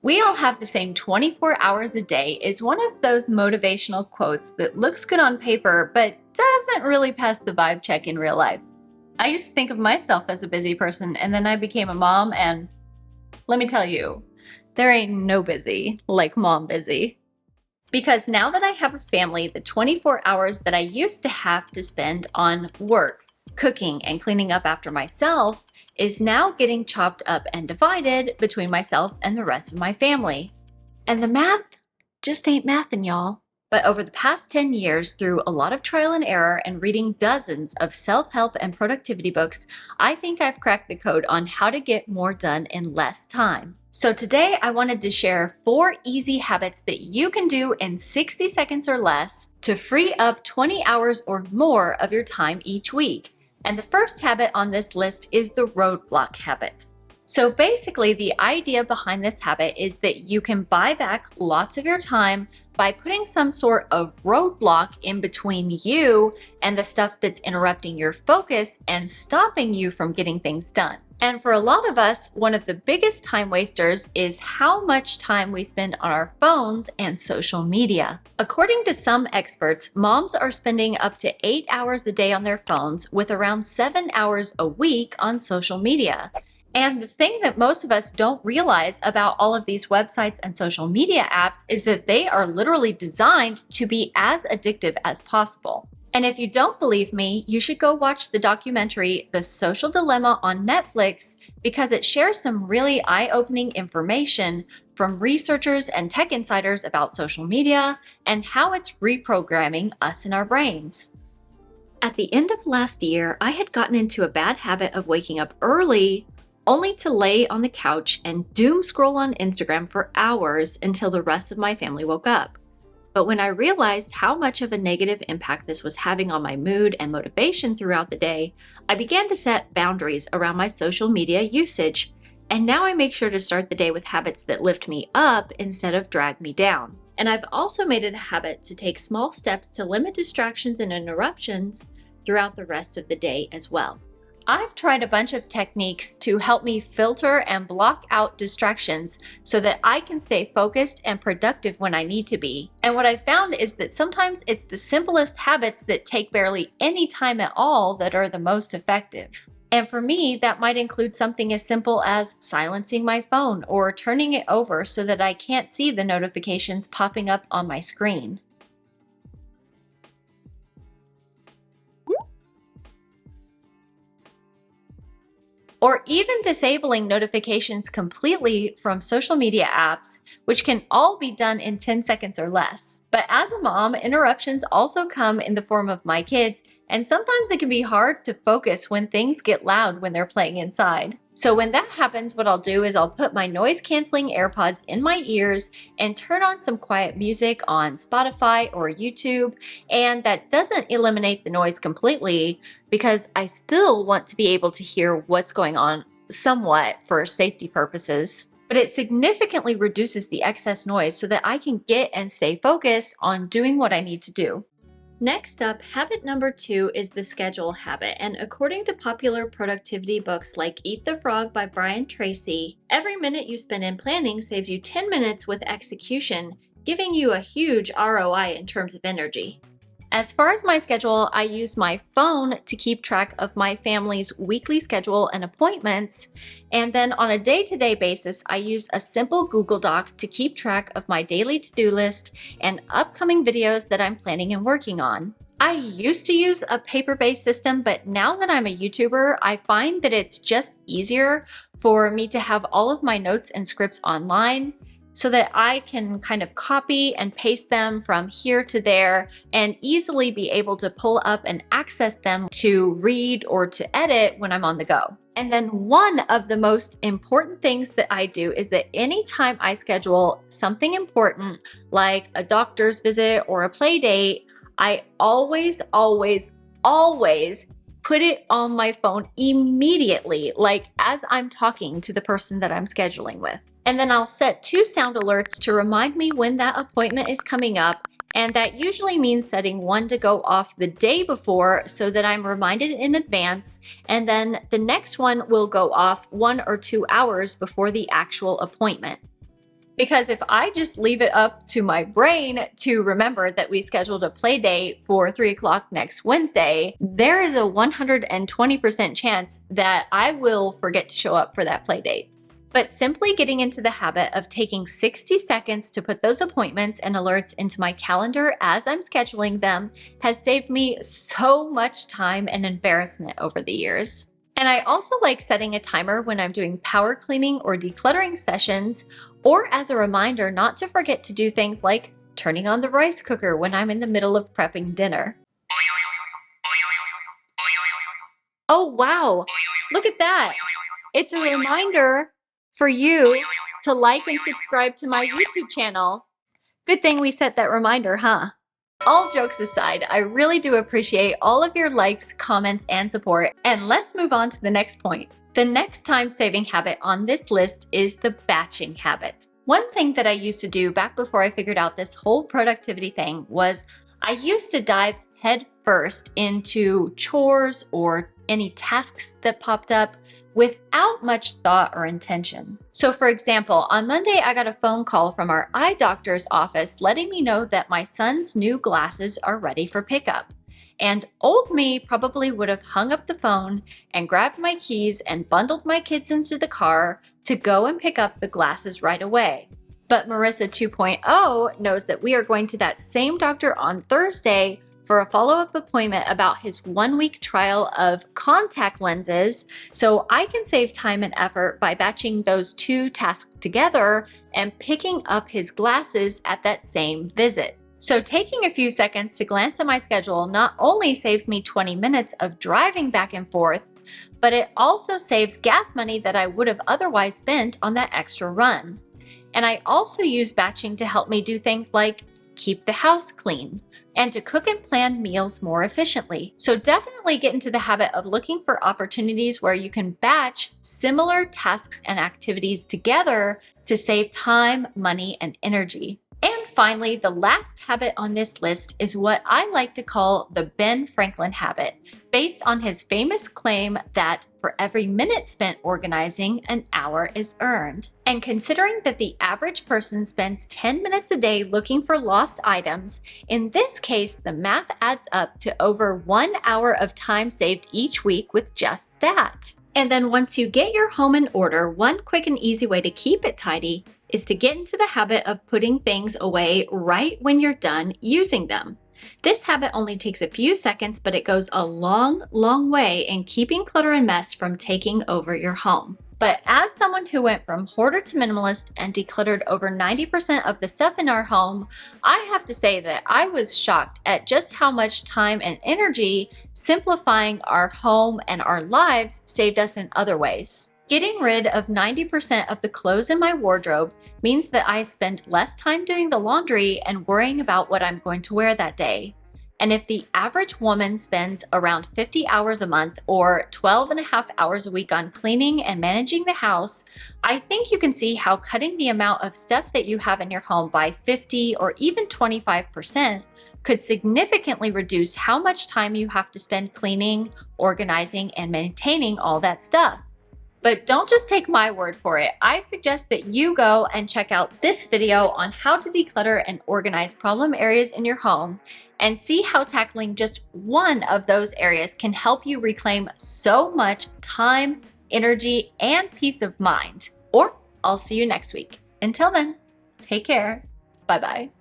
We all have the same 24 hours a day is one of those motivational quotes that looks good on paper, but doesn't really pass the vibe check in real life. I used to think of myself as a busy person, and then I became a mom, and let me tell you, there ain't no busy like mom busy. Because now that I have a family, the 24 hours that I used to have to spend on work, cooking, and cleaning up after myself is now getting chopped up and divided between myself and the rest of my family. And the math just ain't mathin', y'all. But over the past 10 years, through a lot of trial and error and reading dozens of self-help and productivity books, I think I've cracked the code on how to get more done in less time. So today I wanted to share 4 easy habits that you can do in 60 seconds or less to free up 20 hours or more of your time each week. And the first habit on this list is the roadblock habit. So basically, the idea behind this habit is that you can buy back lots of your time by putting some sort of roadblock in between you and the stuff that's interrupting your focus and stopping you from getting things done. And for a lot of us, one of the biggest time wasters is how much time we spend on our phones and social media. According to some experts, moms are spending up to 8 hours a day on their phones with around 7 hours a week on social media. And the thing that most of us don't realize about all of these websites and social media apps is that they are literally designed to be as addictive as possible. And if you don't believe me, you should go watch the documentary The Social Dilemma on Netflix, because it shares some really eye-opening information from researchers and tech insiders about social media and how it's reprogramming us in our brains. At the end of last year, I had gotten into a bad habit of waking up early only to lay on the couch and doom scroll on Instagram for hours until the rest of my family woke up. But when I realized how much of a negative impact this was having on my mood and motivation throughout the day, I began to set boundaries around my social media usage. And now I make sure to start the day with habits that lift me up instead of drag me down. And I've also made it a habit to take small steps to limit distractions and interruptions throughout the rest of the day as well. I've tried a bunch of techniques to help me filter and block out distractions so that I can stay focused and productive when I need to be. And what I've found is that sometimes it's the simplest habits that take barely any time at all that are the most effective. And for me, that might include something as simple as silencing my phone or turning it over so that I can't see the notifications popping up on my screen. Or even disabling notifications completely from social media apps, which can all be done in 10 seconds or less. But as a mom, interruptions also come in the form of my kids, and sometimes it can be hard to focus when things get loud when they're playing inside. So when that happens, what I'll do is I'll put my noise-canceling AirPods in my ears and turn on some quiet music on Spotify or YouTube, and that doesn't eliminate the noise completely because I still want to be able to hear what's going on somewhat for safety purposes. But it significantly reduces the excess noise so that I can get and stay focused on doing what I need to do. Next up, habit number 2 is the schedule habit. And according to popular productivity books like Eat the Frog by Brian Tracy, every minute you spend in planning saves you 10 minutes with execution, giving you a huge ROI in terms of energy. As far as my schedule, I use my phone to keep track of my family's weekly schedule and appointments. And then on a day-to-day basis, I use a simple Google Doc to keep track of my daily to-do list and upcoming videos that I'm planning and working on. I used to use a paper-based system, but now that I'm a YouTuber, I find that it's just easier for me to have all of my notes and scripts online, so that I can kind of copy and paste them from here to there and easily be able to pull up and access them to read or to edit when I'm on the go. And then one of the most important things that I do is that anytime I schedule something important, like a doctor's visit or a play date, I always put it on my phone immediately, like as I'm talking to the person that I'm scheduling with. And then I'll set 2 sound alerts to remind me when that appointment is coming up. And that usually means setting one to go off the day before so that I'm reminded in advance. And then the next one will go off 1 or 2 hours before the actual appointment. Because if I just leave it up to my brain to remember that we scheduled a play date for 3 o'clock next Wednesday, there is a 120% chance that I will forget to show up for that play date. But simply getting into the habit of taking 60 seconds to put those appointments and alerts into my calendar as I'm scheduling them has saved me so much time and embarrassment over the years. And I also like setting a timer when I'm doing power cleaning or decluttering sessions, or as a reminder not to forget to do things like turning on the rice cooker when I'm in the middle of prepping dinner. Oh wow, look at that. It's a reminder for you to like and subscribe to my YouTube channel. Good thing we set that reminder, huh? All jokes aside, I really do appreciate all of your likes, comments, and support. And let's move on to the next point. The next time-saving habit on this list is the batching habit. One thing that I used to do back before I figured out this whole productivity thing was I used to dive head first into chores or any tasks that popped up without much thought or intention. So for example, on Monday, I got a phone call from our eye doctor's office letting me know that my son's new glasses are ready for pickup. And old me probably would have hung up the phone and grabbed my keys and bundled my kids into the car to go and pick up the glasses right away. But Marissa 2.0 knows that we are going to that same doctor on Thursday for a follow-up appointment about his 1-week trial of contact lenses, so I can save time and effort by batching those two tasks together and picking up his glasses at that same visit. So taking a few seconds to glance at my schedule not only saves me 20 minutes of driving back and forth, but it also saves gas money that I would have otherwise spent on that extra run. And I also use batching to help me do things like keep the house clean, and to cook and plan meals more efficiently. So definitely get into the habit of looking for opportunities where you can batch similar tasks and activities together to save time, money, and energy. And finally, the last habit on this list is what I like to call the Ben Franklin habit, based on his famous claim that for every minute spent organizing, an hour is earned. And considering that the average person spends 10 minutes a day looking for lost items, in this case, the math adds up to over 1 hour of time saved each week with just that. And then once you get your home in order, one quick and easy way to keep it tidy is to get into the habit of putting things away right when you're done using them. This habit only takes a few seconds, but it goes a long, long way in keeping clutter and mess from taking over your home. But as someone who went from hoarder to minimalist and decluttered over 90% of the stuff in our home, I have to say that I was shocked at just how much time and energy simplifying our home and our lives saved us in other ways. Getting rid of 90% of the clothes in my wardrobe means that I spend less time doing the laundry and worrying about what I'm going to wear that day. And if the average woman spends around 50 hours a month or 12 and a half hours a week on cleaning and managing the house, I think you can see how cutting the amount of stuff that you have in your home by 50 or even 25% could significantly reduce how much time you have to spend cleaning, organizing, and maintaining all that stuff. But don't just take my word for it. I suggest that you go and check out this video on how to declutter and organize problem areas in your home and see how tackling just one of those areas can help you reclaim so much time, energy, and peace of mind. Or I'll see you next week. Until then, take care. Bye-bye.